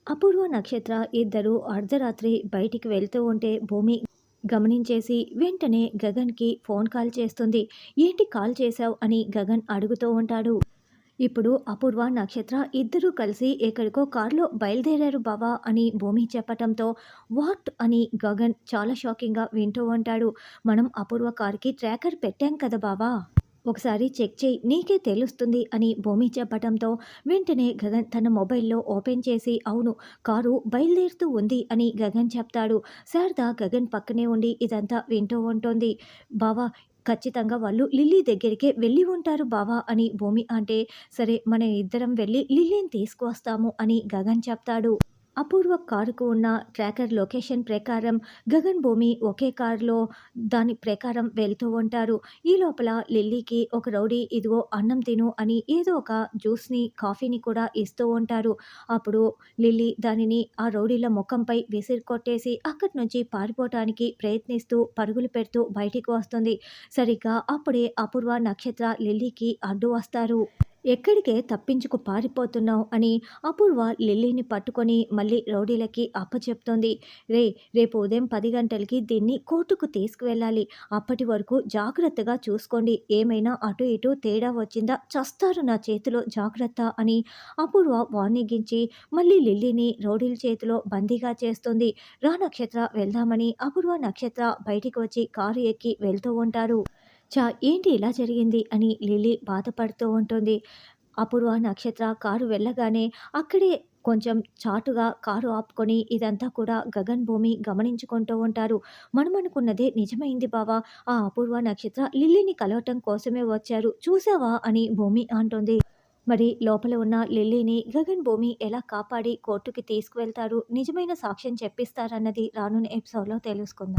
అపూర్వ, నక్షత్ర ఇద్దరూ అర్ధరాత్రి బయటికి వెళ్తూ ఉంటే భూమి గమనించేసి వెంటనే గగన్‌కి ఫోన్ కాల్ చేస్తుంది. "ఏంటి కాల్ చేశావు?" అని గగన్ అడుగుతూ ఉంటాడు. ఇప్పుడు అపూర్వ, నక్షత్ర ఇద్దరూ కలిసి ఎక్కడికో కారులో బయలుదేరారు బావ అని భూమి చెప్పటంతో వాట్ అని గగన్ చాలా షాకింగ్‌గా వింటూ ఉంటాడు. "మనం అపూర్వ కారుకి ట్రాకర్ పెట్టాం కదా బావ! ఒకసారి చెక్ చెయ్యి నీకే తెలుస్తుంది" అని భూమి చెప్పటంతో వెంటనే గగన్ తన మొబైల్‌లో ఓపెన్ చేసి అవును కారు బయలుదేరుతూ ఉంది అని గగన్ చెప్తాడు. శారద గగన్ పక్కనే ఉండి ఇదంతా వింటూ ఉంటుంది. "బావ ఖచ్చితంగా వాళ్ళు లిల్లీ దగ్గరికే వెళ్ళి ఉంటారు బావ" అని భూమి అంటే, "సరే మనం ఇద్దరం వెళ్ళి లిల్లీని తీసుకువస్తాము" అని గగన్ చెప్తాడు. అపూర్వ కారుకు ఉన్న ట్రాకర్ లొకేషన్ ప్రకారం గగన్, భూమి ఒకే కారులో దాని ప్రకారం వెళ్తూ ఉంటారు. ఈ లోపల లిల్లీకి ఒక రౌడీ ఇదిగో అన్నం తిను అని ఏదో ఒక జ్యూస్‌ని, కాఫీని కూడా ఇస్తూ ఉంటారు. అప్పుడు లిల్లీ దానిని ఆ రౌడీల ముఖంపై విసిరి కొట్టేసి అక్కడి నుంచి పారిపోవటానికి ప్రయత్నిస్తూ పరుగులు పెడుతూ బయటికి వస్తుంది. సరిగ్గా అప్పుడే అపూర్వ, నక్షత్ర లిల్లీకి అడ్డు వస్తారు. "ఎక్కడికే తప్పించుకు పారిపోతున్నావు" అని అపూర్వ లిల్లీని పట్టుకొని మళ్ళీ రౌడీలకి అప్పచెప్తోంది. రేపు ఉదయం 10 గంటలకి దీన్ని కోర్టుకు తీసుకువెళ్ళాలి. అప్పటి వరకు జాగ్రత్తగా చూసుకోండి. ఏమైనా అటు ఇటు తేడా వచ్చిందా చస్తారు నా చేతిలో జాగ్రత్త" అని అపూర్వ వార్నింగ్ ఇచ్చి మళ్ళీ లిల్లీని రౌడీల చేతిలో బందీగా చేస్తుంది. "రా నక్షత్ర వెళ్దామని" అపూర్వ, నక్షత్ర బయటికి వచ్చి కారు ఎక్కి వెళ్తూ ఉంటారు. ఏంటి ఇలా జరిగింది అని లిల్లీ బాధపడుతూ ఉంటుంది. అపూర్వ, నక్షత్ర కారు వెళ్ళగానే అక్కడే కొంచెం చాటుగా కారు ఆపుకొని ఇదంతా కూడా గగన్, భూమి గమనించుకుంటూ ఉంటారు. "మనమనుకున్నదే నిజమైంది బావ. ఆ అపూర్వ, నక్షత్ర లిల్లీని కలవటం కోసమే వచ్చారు. చూసావా" అని భూమి అంటుంది. మరి లోపల ఉన్న లిల్లీని గగన్, భూమి ఎలా కాపాడి కోర్టుకి తీసుకువెళ్తారు, నిజమైన సాక్ష్యం చెప్పిస్తారన్నది రానున్న ఎపిసోడ్‌లో తెలుసుకుందాం.